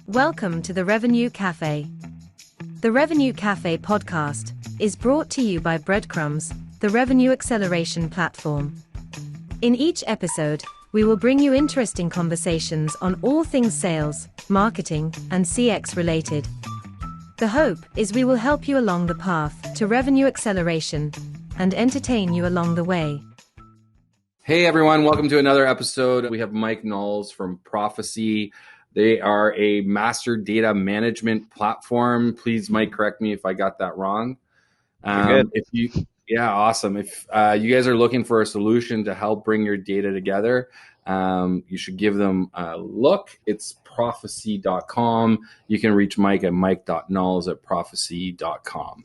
Welcome to the Revenue Café. The Revenue Café podcast is brought to you by Breadcrumbs, the revenue acceleration platform. In each episode, we will bring you interesting conversations on all things sales, marketing, and CX related. The hope is we will help you along the path to revenue acceleration and entertain you along the way. Hey everyone, welcome to another episode. We have Mike Nauls from Profisee. They are a master data management platform. Please, Mike, correct me if I got that wrong. You're good. Awesome. If you guys are looking for a solution to help bring your data together, you should give them a look. It's profisee.com. You can reach Mike at mike.nauls@profisee.com.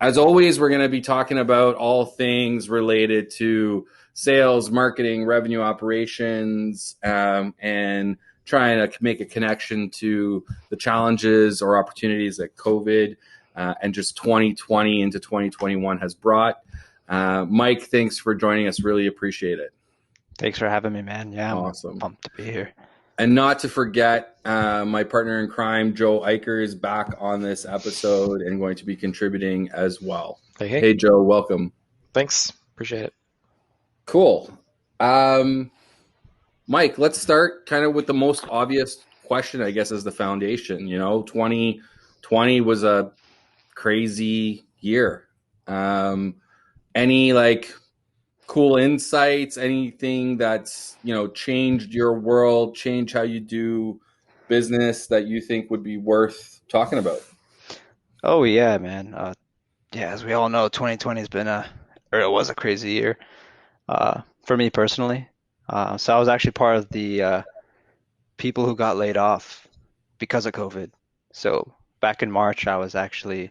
As always, we're going to be talking about all things related to sales, marketing, revenue operations, and trying to make a connection to the challenges or opportunities that COVID and just 2020 into 2021 has brought. Mike, thanks for joining us. Really appreciate it. Thanks for having me, man. Yeah, awesome. I'm pumped to be here. And not to forget, my partner in crime, Joe Aicher, is back on this episode and going to be contributing as well. Hey, Joe, welcome. Thanks. Appreciate it. Cool. Mike, let's start kind of with the most obvious question, I guess, as the foundation. 2020 was a crazy year. Any cool insights, anything that's, changed your world, changed how you do business that you think would be worth talking about? Oh yeah, man. As we all know, 2020 has been it was a crazy year for me personally. So I was actually part of the people who got laid off because of COVID. So back in March, I was actually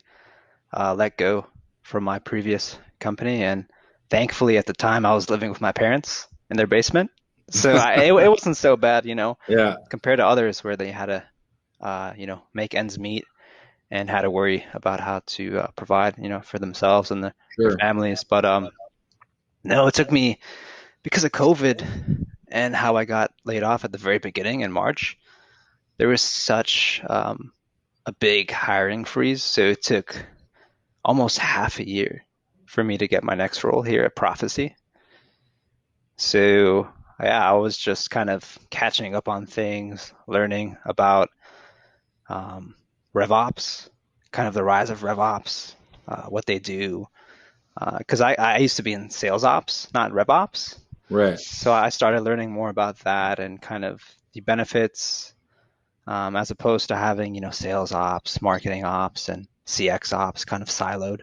let go from my previous company, and thankfully at the time I was living with my parents in their basement. So it wasn't so bad, Yeah. compared to others where they had to, make ends meet and had to worry about how to provide, for themselves and their families. But no, it took me, because of COVID and how I got laid off at the very beginning in March, there was such a big hiring freeze. So it took almost half a year for me to get my next role here at Profisee. So I was just kind of catching up on things, learning about RevOps, kind of the rise of RevOps, what they do. Because I used to be in SalesOps, not RevOps. Right. So I started learning more about that and kind of the benefits, as opposed to having, sales ops, marketing ops, and CX ops kind of siloed.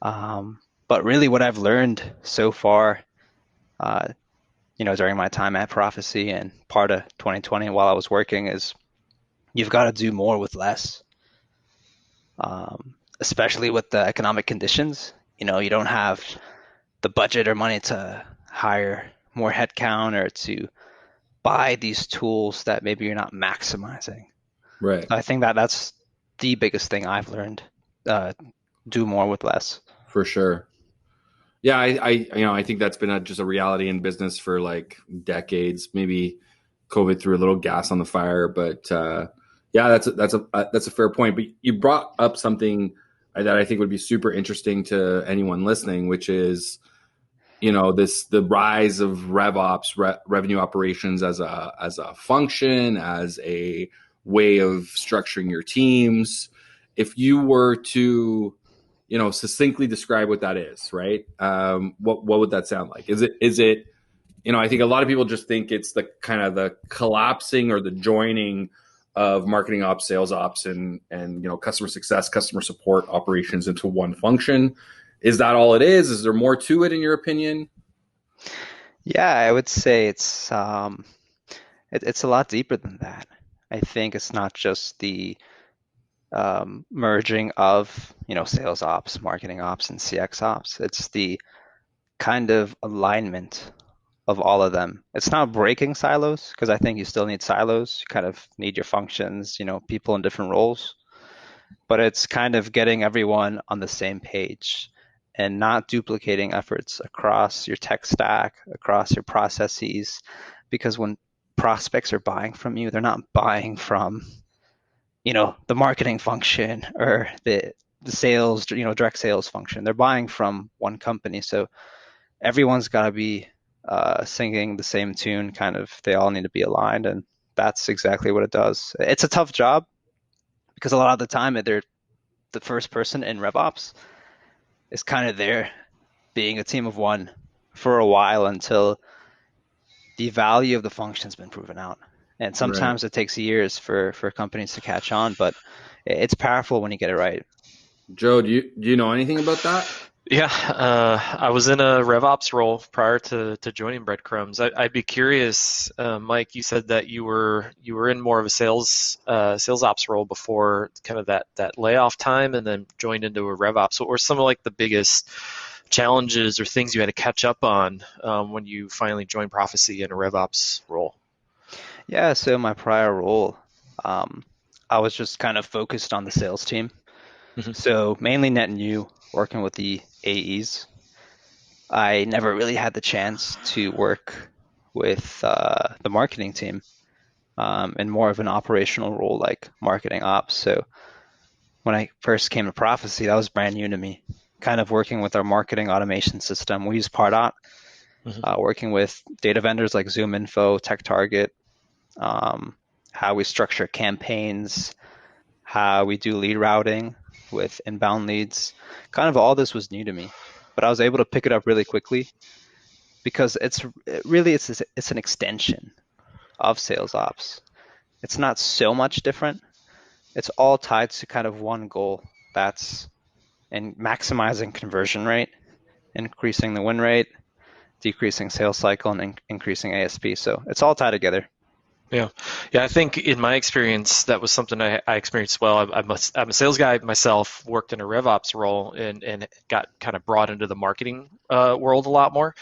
But really what I've learned so far, during my time at Profisee and part of 2020 while I was working, is you've got to do more with less, especially with the economic conditions. You don't have the budget or money to hire more headcount or to buy these tools that maybe you're not maximizing. Right. So I think that's the biggest thing I've learned. Do more with less. For sure. Yeah, I think that's been just a reality in business for decades. Maybe COVID threw a little gas on the fire, but that's a fair point. But you brought up something that I think would be super interesting to anyone listening, which is, the rise of RevOps, revenue operations as a function, as a way of structuring your teams. If you were to, succinctly describe what that is, right? What would that sound like? Is it, I think a lot of people just think it's the kind of the collapsing or the joining of marketing ops, sales ops, and customer success, customer support operations into one function. Is that all it is? Is there more to it in your opinion? Yeah, I would say it's a lot deeper than that. I think it's not just the merging of sales ops, marketing ops, and CX ops. It's the kind of alignment of all of them. It's not breaking silos, because I think you still need silos. You kind of need your functions, people in different roles. But it's kind of getting everyone on the same page and not duplicating efforts across your tech stack, across your processes. Because when prospects are buying from you, they're not buying from, the marketing function or the sales, direct sales function. They're buying from one company. So everyone's got to be singing the same tune, kind of. They all need to be aligned, and that's exactly what it does. It's a tough job because a lot of the time they're the first person in RevOps is kind of there being a team of one for a while until the value of the function's been proven out. And sometimes it takes years for companies to catch on, but it's powerful when you get it right. Joe, do you know anything about that? Yeah, I was in a RevOps role prior to joining Breadcrumbs. I'd be curious, Mike. You said that you were in more of a sales ops role before kind of that layoff time, and then joined into a RevOps. What were some of like the biggest challenges or things you had to catch up on when you finally joined Profisee in a RevOps role? Yeah, so my prior role, I was just kind of focused on the sales team. Mm-hmm. So mainly net new, working with the AEs. I never really had the chance to work with the marketing team in more of an operational role like marketing ops. So when I first came to Profisee, that was brand new to me. Kind of working with our marketing automation system. We use Pardot, working with data vendors like ZoomInfo, TechTarget, how we structure campaigns, how we do lead routing with inbound leads. Kind of all this was new to me, but I was able to pick it up really quickly because it's an extension of SalesOps. It's not so much different. It's all tied to kind of one goal, that's in maximizing conversion rate, increasing the win rate, decreasing sales cycle, and increasing ASP. So it's all tied together. Yeah. I think in my experience, that was something I experienced well. I'm a sales guy myself, worked in a RevOps role, and got kind of brought into the marketing world a lot more.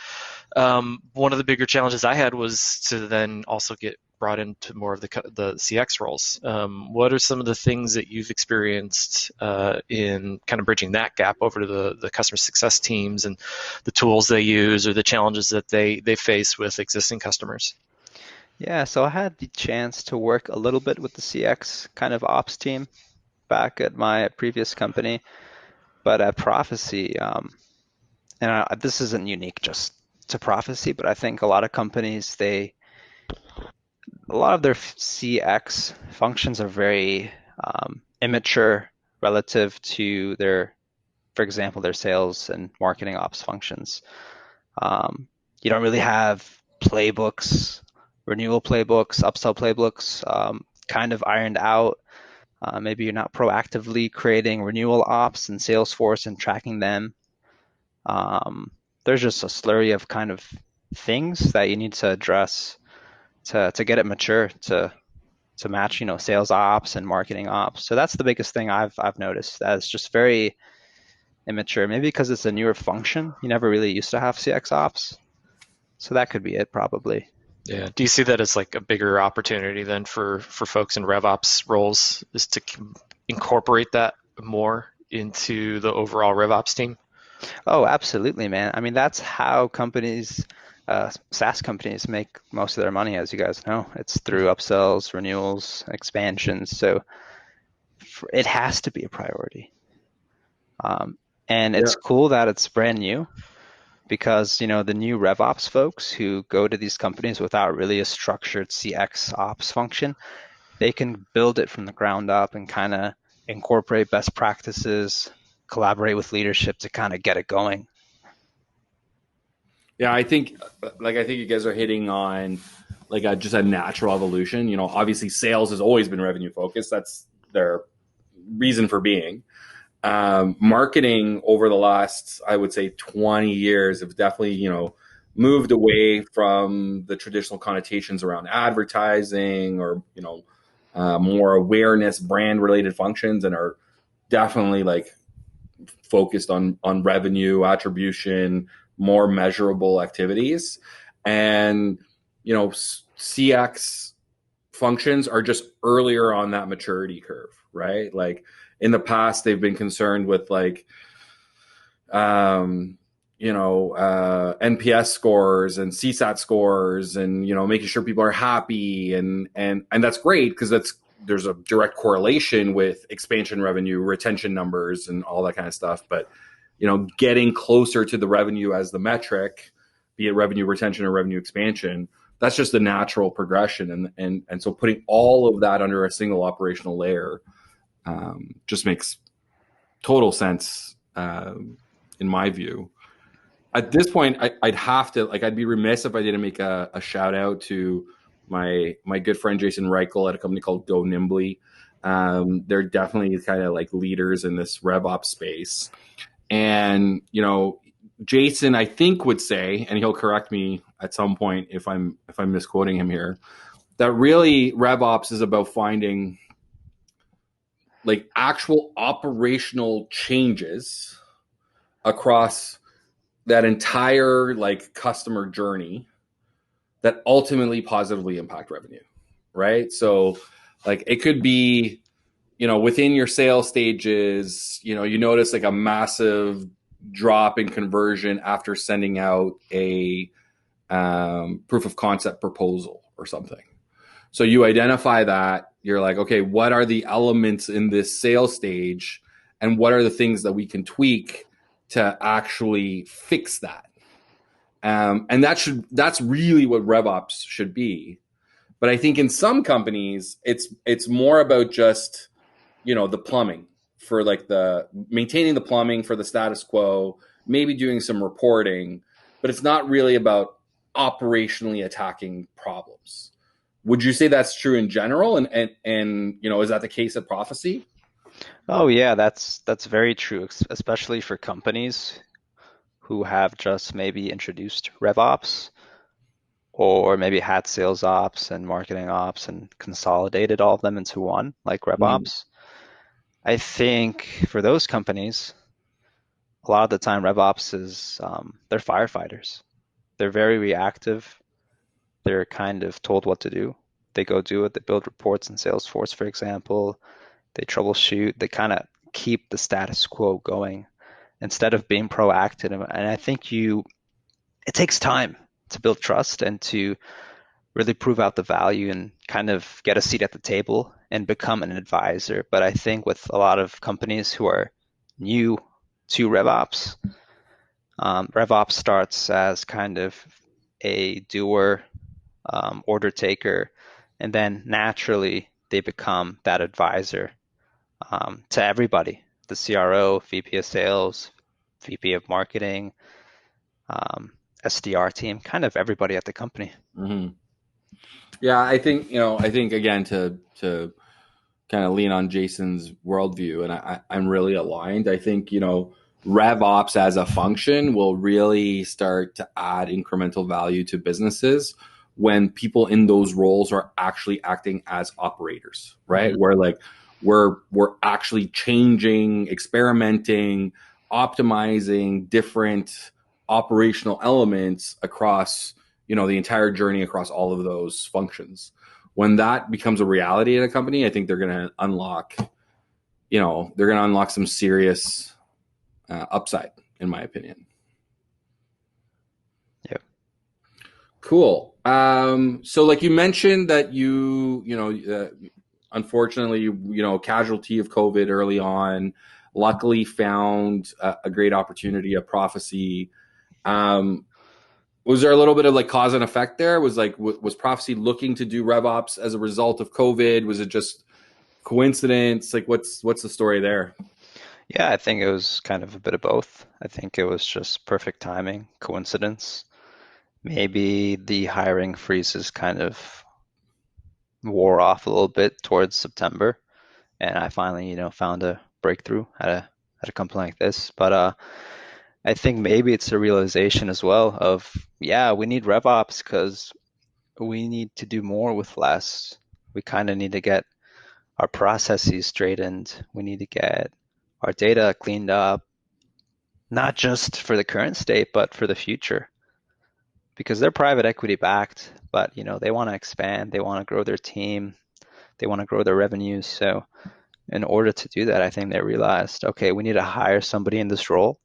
One of the bigger challenges I had was to then also get brought into more of the CX roles. What are some of the things that you've experienced in kind of bridging that gap over to the customer success teams and the tools they use or the challenges that they face with existing customers? Yeah, so I had the chance to work a little bit with the CX kind of ops team back at my previous company, but at Profisee, this isn't unique just to Profisee, but I think a lot of companies, a lot of their CX functions are very immature relative to for example, their sales and marketing ops functions. You don't really have playbooks, renewal playbooks, upsell playbooks, kind of ironed out. Maybe you're not proactively creating renewal ops in Salesforce and tracking them. There's just a slurry of kind of things that you need to address to get it mature to match, sales ops and marketing ops. So that's the biggest thing I've noticed. That it's just very immature. Maybe because it's a newer function. You never really used to have CX ops. So that could be it, probably. Yeah. Do you see that as like a bigger opportunity then for folks in RevOps roles, is to incorporate that more into the overall RevOps team? Oh, absolutely, man. I mean, that's how companies, SaaS companies, make most of their money, as you guys know. It's through upsells, renewals, expansions. So it has to be a priority. And it's cool that it's brand new, because the new RevOps folks who go to these companies without really a structured CX ops function, they can build it from the ground up and kind of incorporate best practices, collaborate with leadership to kind of get it going. Yeah, I think you guys are hitting on just a natural evolution. Obviously sales has always been revenue focused. That's their reason for being. Marketing over the last, I would say, 20 years have definitely, moved away from the traditional connotations around advertising or, more awareness, brand related functions, and are definitely focused on revenue attribution, more measurable activities. And, CX functions are just earlier on that maturity curve, right? In the past, they've been concerned with NPS scores and CSAT scores, and making sure people are happy, and that's great because there's a direct correlation with expansion revenue, retention numbers, and all that kind of stuff. But getting closer to the revenue as the metric, be it revenue retention or revenue expansion, that's just the natural progression. And so putting all of that under a single operational layer just makes total sense in my view. At this point, I'd have to, I'd be remiss if I didn't make a shout out to my good friend Jason Reichel at a company called Go Nimbly. They're definitely kind of like leaders in this RevOps space. And, Jason, I think, would say, and he'll correct me at some point if I'm misquoting him here, that really RevOps is about finding like actual operational changes across that entire like customer journey that ultimately positively impact revenue, right? So like it could be, within your sales stages, you notice like a massive drop in conversion after sending out a proof of concept proposal or something. So you identify that, you're like, okay, what are the elements in this sales stage, and what are the things that we can tweak to actually fix that? And that's really what RevOps should be. But I think in some companies, it's more about just, the plumbing for like maintaining the plumbing for the status quo, maybe doing some reporting, but it's not really about operationally attacking problems. Would you say that's true in general? And is that the case at Profisee? Oh yeah, that's very true, especially for companies who have just maybe introduced RevOps, or maybe had sales ops and marketing ops and consolidated all of them into one, like RevOps. I think for those companies, a lot of the time RevOps is they're firefighters. They're very reactive. They're kind of told what to do. They go do it. They build reports in Salesforce, for example. They troubleshoot. They kind of keep the status quo going instead of being proactive. And I think it takes time to build trust and to really prove out the value and kind of get a seat at the table and become an advisor. But I think with a lot of companies who are new to RevOps, RevOps starts as kind of a doer, order taker, and then naturally they become that advisor to everybody, the CRO, VP of sales, VP of marketing, SDR team, kind of everybody at the company. Mm-hmm. Yeah, I think again to kind of lean on Jason's worldview, and I'm really aligned. I think RevOps as a function will really start to add incremental value to businesses when people in those roles are actually acting as operators, right? Mm-hmm. Where like we're actually changing, experimenting, optimizing different operational elements across the entire journey across all of those functions. When that becomes a reality in a company, I think they're going to unlock some serious upside, in my opinion. Yeah. Cool. So like you mentioned that unfortunately, casualty of COVID early on, luckily found a great opportunity at Profisee. Was there a little bit of like cause and effect there? Was Profisee looking to do RevOps as a result of COVID? Was it just coincidence? Like what's the story there? Yeah, I think it was kind of a bit of both. I think it was just perfect timing, coincidence. Maybe the hiring freezes kind of wore off a little bit towards September, and I finally, found a breakthrough at a company like this. But I think maybe it's a realization as well of, we need RevOps because we need to do more with less. We kind of need to get our processes straightened. We need to get our data cleaned up, not just for the current state, but for the future. Because they're private equity backed, but they want to expand, they want to grow their team, they want to grow their revenues. So in order to do that, I think they realized, okay, we need to hire somebody in this role,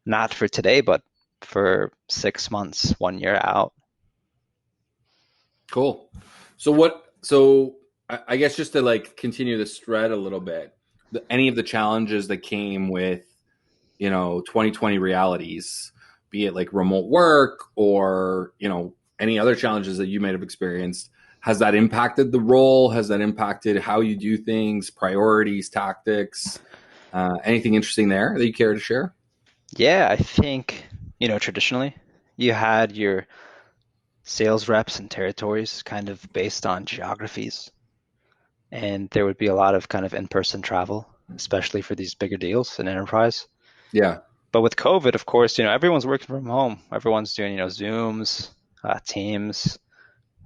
not for today, but for 6 months, 1 year out. Cool. So I guess just to like continue this thread a little bit, any of the challenges that came with, 2020 realities, be it like remote work or, any other challenges that you might have experienced, has that impacted the role? Has that impacted how you do things, priorities, tactics? Anything interesting there that you care to share? Yeah, I think, traditionally you had your sales reps and territories kind of based on geographies. And there would be a lot of kind of in-person travel, especially for these bigger deals in enterprise. Yeah. But with COVID, of course, everyone's working from home. Everyone's doing, Zooms, Teams,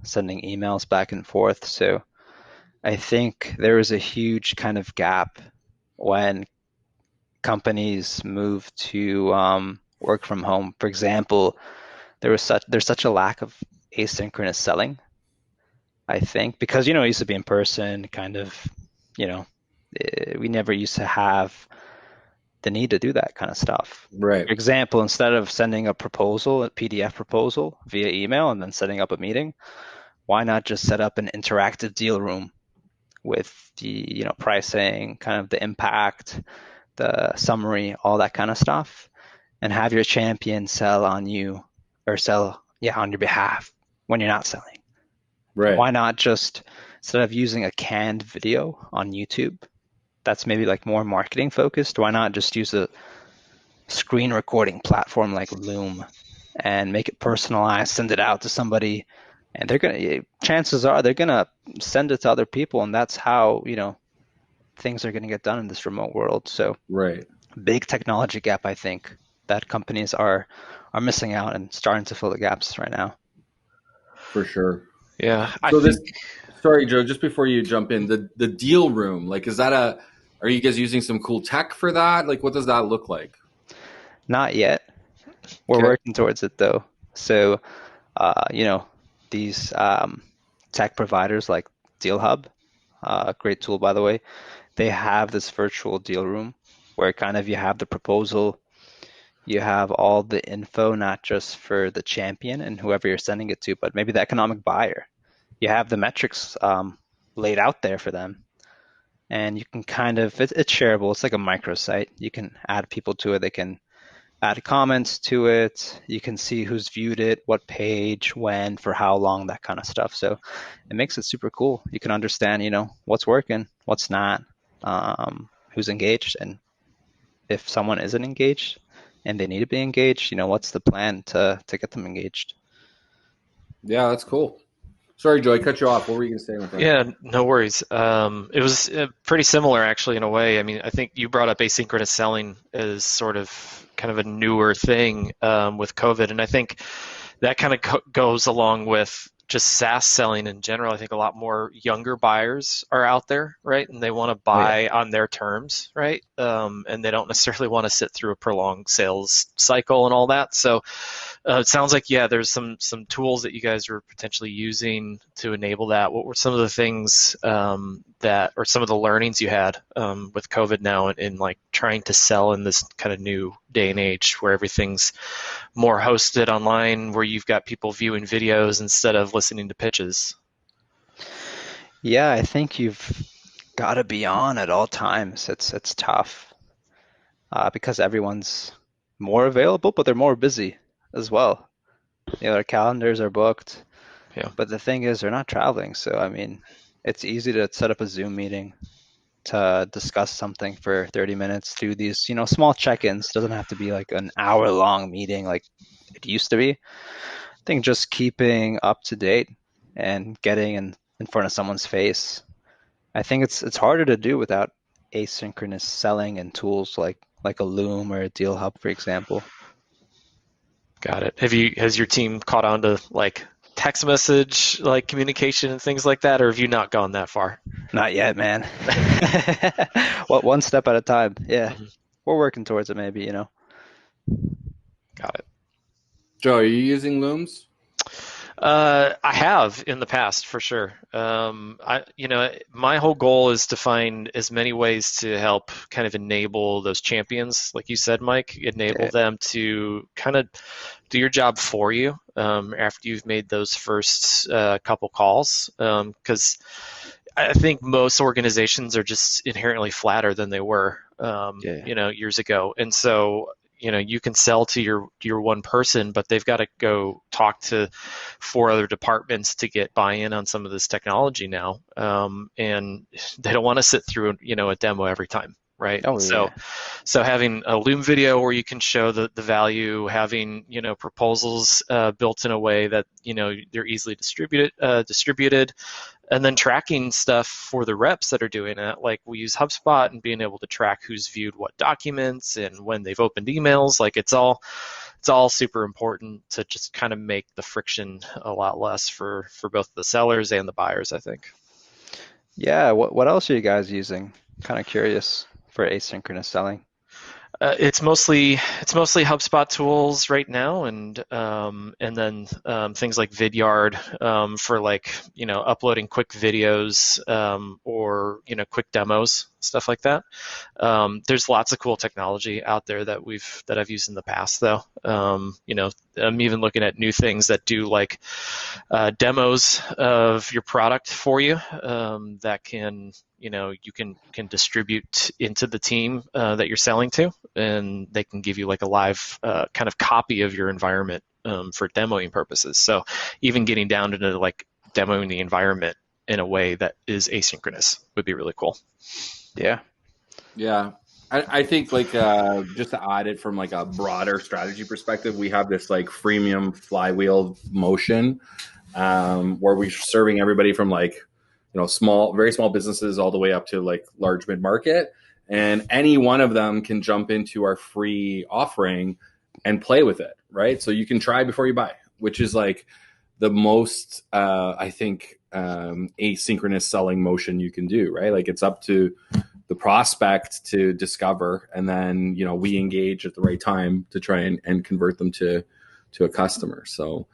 sending emails back and forth. So I think there was a huge kind of gap when companies moved to work from home. For example, there's such a lack of asynchronous selling, I think, because, it used to be in person, kind of, we never used to have the need to do that kind of stuff. Right. For example, instead of sending a proposal, a PDF proposal via email and then setting up a meeting, why not just set up an interactive deal room with the, pricing, kind of the impact, the summary, all that kind of stuff, and have your champion sell on you or sell, on your behalf when you're not selling. Right. Why not just, instead of using a canned video on YouTube, that's maybe like more marketing focused, why not just use a screen recording platform like Loom and make it personalized, send it out to somebody, and chances are they're gonna send it to other people, and that's how, things are gonna get done in this remote world. So Right. big technology gap, I think, that companies are missing out and starting to fill the gaps right now. For sure. Yeah, Sorry, Joe, just before you jump in, the deal room, like, are you guys using some cool tech for that? Like, what does that look like? Not yet. We're Okay. working towards it though. So, these tech providers like DealHub, a great tool by the way, they have this virtual deal room where kind of you have the proposal, you have all the info, not just for the champion and whoever you're sending it to, but maybe the economic buyer. You have the metrics laid out there for them. And you can kind of, it's shareable. It's like a microsite. You can add people to it. They can add comments to it. You can see who's viewed it, what page, when, for how long, that kind of stuff. So it makes it super cool. You can understand, what's working, what's not, who's engaged, and if someone isn't engaged and they need to be engaged, what's the plan to get them engaged? Yeah, that's cool. Sorry, Joe, I cut you off. What were you going to say with that? Yeah, no worries. It was pretty similar, actually, in a way. I mean, I think you brought up asynchronous selling as sort of kind of a newer thing with COVID, and I think that kind of goes along with just SaaS selling in general. I think a lot more younger buyers are out there, right? And they want to buy on their terms, right? And they don't necessarily want to sit through a prolonged sales cycle and all that. So it sounds like, there's some tools that you guys are potentially using to enable that. What were some of the things or some of the learnings you had with COVID now in like trying to sell in this kind of new day and age where everything's more hosted online, where you've got people viewing videos instead of listening to pitches? Yeah, I think you've got to be on at all times. It's tough because everyone's more available, but they're more busy as well. Their calendars are booked. Yeah. But the thing is, they're not traveling. So, I mean, it's easy to set up a Zoom meeting to discuss something for 30 minutes, do these, small check-ins. Doesn't have to be like an hour-long meeting like it used to be. I think just keeping up to date and getting in front of someone's face. I think it's harder to do without asynchronous selling and tools like a Loom or a DealHub, for example. Got it. Has your team caught on to like text message, like communication and things like that, or have you not gone that far? Not yet, man. Well, one step at a time. Yeah. Mm-hmm. We're working towards it maybe, Got it. Joe, are you using Looms? I have in the past for sure. My whole goal is to find as many ways to help kind of enable those champions, like you said, Mike, enable Yeah. them to kind of do your job for you after you've made those first couple calls. Because I think most organizations are just inherently flatter than they were, Yeah. years ago. And so, you can sell to your one person, but they've got to go talk to four other departments to get buy-in on some of this technology now. And they don't want to sit through, a demo every time. Right. Oh So, yeah. so having a Loom video where you can show the value, having, proposals built in a way that, they're easily distributed, and then tracking stuff for the reps that are doing it. Like we use HubSpot and being able to track who's viewed what documents and when they've opened emails. Like it's all super important to just kind of make the friction a lot less for both the sellers and the buyers, I think. Yeah. What else are you guys using? Kind of curious for asynchronous selling. It's mostly HubSpot tools right now, and then things like Vidyard for like uploading quick videos or quick demos, stuff like that. There's lots of cool technology out there that I've used in the past, though. I'm even looking at new things that do like demos of your product for you that you can distribute into the team that you're selling to, and they can give you like a live kind of copy of your environment for demoing purposes. So even getting down into like demoing the environment in a way that is asynchronous would be really cool. Yeah. Yeah. I think like just to add it from like a broader strategy perspective, we have this like freemium flywheel motion where we're serving everybody from like very small businesses all the way up to like large mid market, and any one of them can jump into our free offering and play with it, right? So you can try before you buy, which is like the most I think asynchronous selling motion you can do, right? Like it's up to the prospect to discover, and then we engage at the right time to try and convert them to a customer. So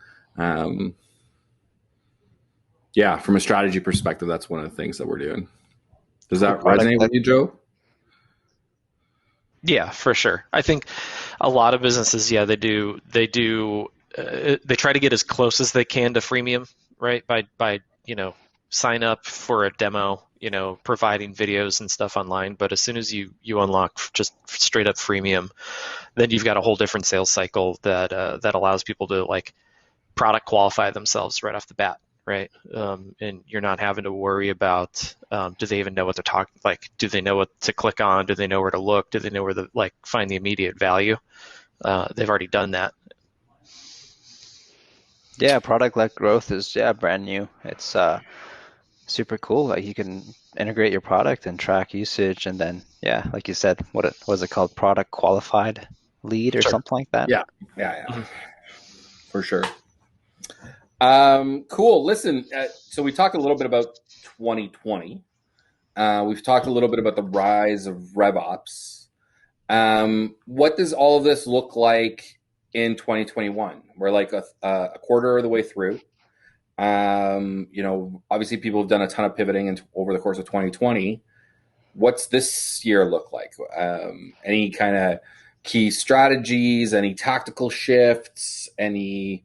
yeah, from a strategy perspective, that's one of the things that we're doing. Does that resonate with you, Joe? Yeah, for sure. I think a lot of businesses, yeah, they do. They try to get as close as they can to freemium, right? By sign up for a demo, providing videos and stuff online. But as soon as you unlock just straight up freemium, then you've got a whole different sales cycle that allows people to like product qualify themselves right off the bat, right? And you're not having to worry about do they even know what they're talking, like do they know what to click on, do they know where to look, do they know where to like find the immediate value. They've already done that. Yeah, product-led growth is brand new. It's super cool. Like you can integrate your product and track usage, and then like you said, what was it called? Product qualified lead or Sure. something like that. Yeah. Mm-hmm. For sure. Cool. Listen, so we talked a little bit about 2020. We've talked a little bit about the rise of RevOps. What does all of this look like in 2021? We're like a quarter of the way through. Obviously people have done a ton of pivoting over the course of 2020. What's this year look like? Any kind of key strategies, any tactical shifts, any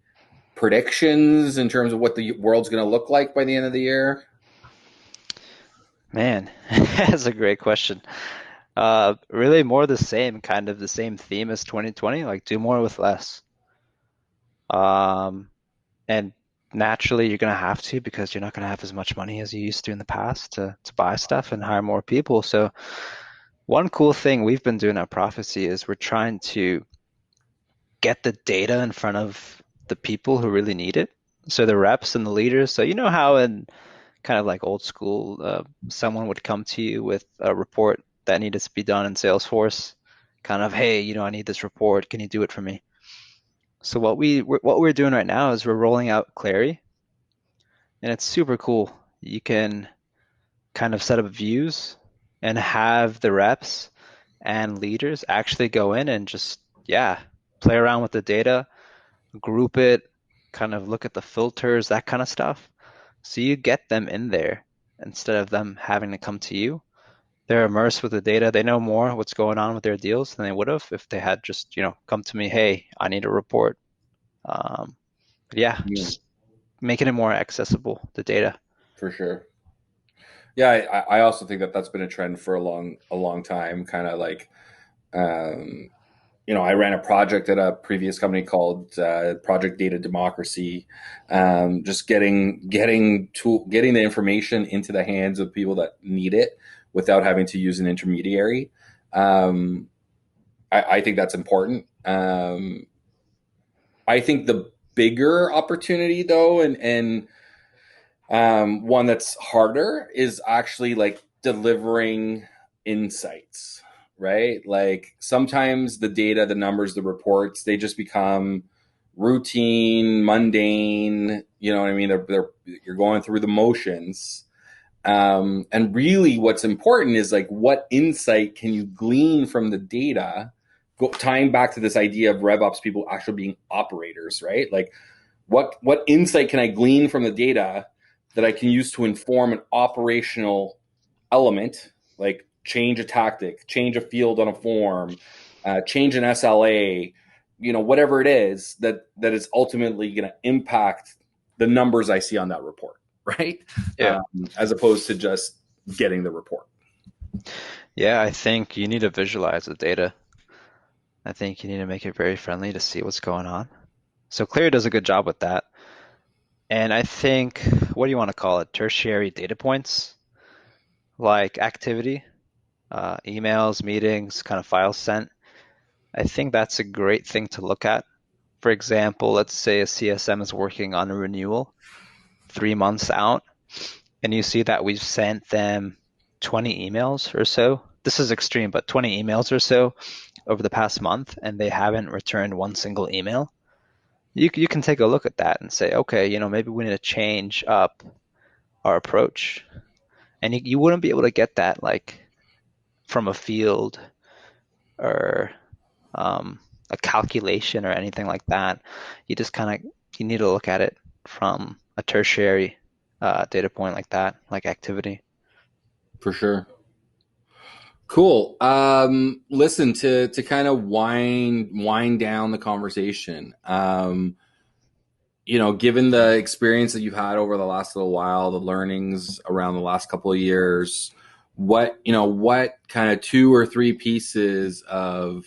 predictions in terms of what the world's going to look like by the end of the year? Man, that's a great question. Really more the same, kind of the same theme as 2020, like do more with less. And naturally you're going to have to, because you're not going to have as much money as you used to in the past to buy stuff and hire more people. So one cool thing we've been doing at Profisee is we're trying to get the data in front of the people who really need it. So the reps and the leaders. So you know how in kind of like old school, someone would come to you with a report that needed to be done in Salesforce, kind of, hey, I need this report. Can you do it for me? So what we're doing right now is we're rolling out Clary, and it's super cool. You can kind of set up views and have the reps and leaders actually go in and just play around with the data, group it, kind of look at the filters, that kind of stuff. So you get them in there instead of them having to come to you. They're immersed with the data. They know more what's going on with their deals than they would have if they had just, come to me, hey, I need a report. Yeah, Yeah, just making it more accessible, the data. for sure. Yeah, I also think that that's been a trend for a long time. Kind of like, um, I ran a project at a previous company called Project Data Democracy. Just getting the information into the hands of people that need it without having to use an intermediary. Um, I think that's important. I think the bigger opportunity, though, and one that's harder is actually like delivering insights, right? Like sometimes the data, the numbers, the reports, they just become routine, mundane. You know what I mean? You're going through the motions. And really, what's important is like what insight can you glean from the data? Tying back to this idea of RevOps people actually being operators, right? Like what insight can I glean from the data that I can use to inform an operational element, like change a tactic, change a field on a form, change an SLA, whatever it is that is ultimately going to impact the numbers I see on that report, right? Yeah. As opposed to just getting the report. Yeah, I think you need to visualize the data. I think you need to make it very friendly to see what's going on. So Clear does a good job with that. And I think, what do you want to call it? Tertiary data points, like activity, emails, meetings, kind of files sent. I think that's a great thing to look at. For example, let's say a CSM is working on a renewal 3 months out, and you see that we've sent them 20 emails or so. This is extreme, but 20 emails or so over the past month, and they haven't returned one single email. You can take a look at that and say, okay, maybe we need to change up our approach. And you wouldn't be able to get that like from a field or a calculation or anything like that. You just you need to look at it from a tertiary data point like that, like activity. For sure. Cool. Listen, to kind of wind down the conversation. Given the experience that you've had over the last little while, the learnings around the last couple of years, what kind of 2 or 3 pieces of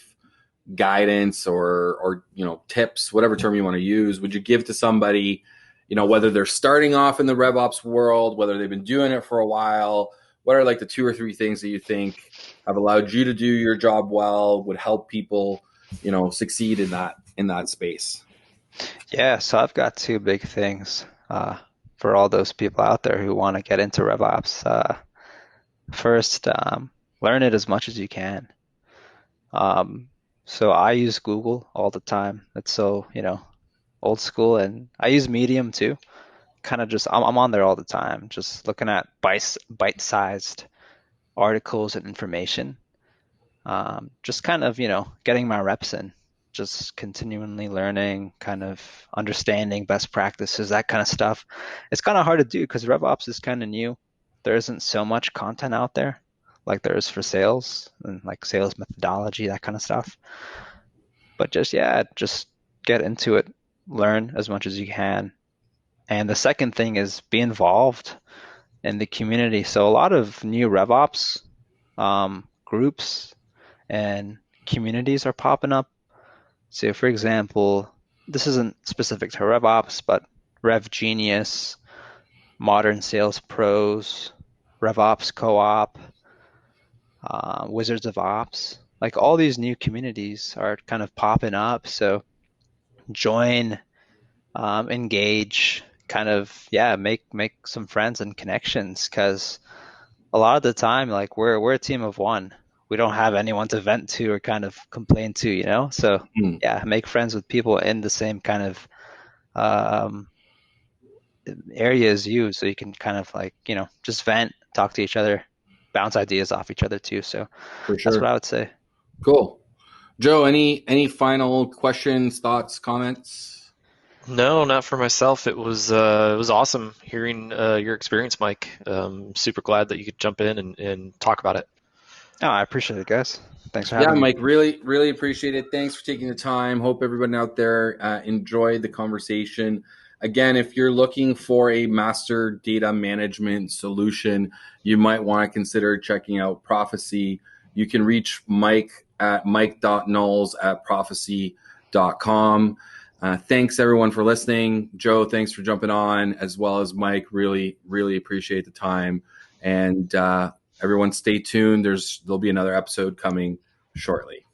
guidance or tips, whatever term you want to use, would you give to somebody, whether they're starting off in the RevOps world, whether they've been doing it for a while? What are like the 2 or 3 things that you think have allowed you to do your job well, would help people, succeed in that space? Yeah, so I've got 2 big things for all those people out there who want to get into RevOps. First, learn it as much as you can. So I use Google all the time. It's so, old school, and I use Medium too. Kind of just, I'm on there all the time, just looking at bite-sized articles and information. Just kind of, getting my reps in, just continually learning, kind of understanding best practices, that kind of stuff. It's kind of hard to do because RevOps is kind of new. There isn't so much content out there like there is for sales and like sales methodology, that kind of stuff. But just get into it, learn as much as you can. And the second thing is be involved in the community. So a lot of new RevOps groups and communities are popping up. So for example, this isn't specific to RevOps, but RevGenius, Modern Sales Pros, RevOps Co-op, Wizards of Ops, like all these new communities are kind of popping up. So join, engage, kind of, make some friends and connections, because a lot of the time, like we're a team of one. We don't have anyone to vent to or kind of complain to. So yeah, make friends with people in the same kind of area as you, so you can kind of like, just vent, talk to each other, bounce ideas off each other too. So For that's sure. what I would say. Cool. Joe, any final questions, thoughts, comments? No, not for myself. It was awesome hearing your experience, Mike. Super glad that you could jump in and talk about it. Oh, I appreciate it, guys. Thanks for Yeah, having me. Mike, really appreciate it. Thanks for taking the time. Hope everyone out there enjoyed the conversation. Again, if you're looking for a master data management solution, you might want to consider checking out Profisee. You can reach Mike at mike.nauls@profisee.com. Thanks everyone for listening. Joe, thanks for jumping on, as well as Mike. Really appreciate the time. And everyone stay tuned. There'll be another episode coming shortly.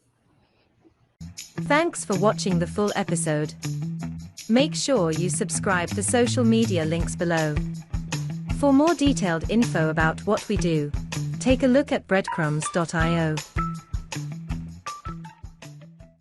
Thanks for watching the full episode. Make sure you subscribe. The social media links below. For more detailed info about what we do, take a look at breadcrumbs.io.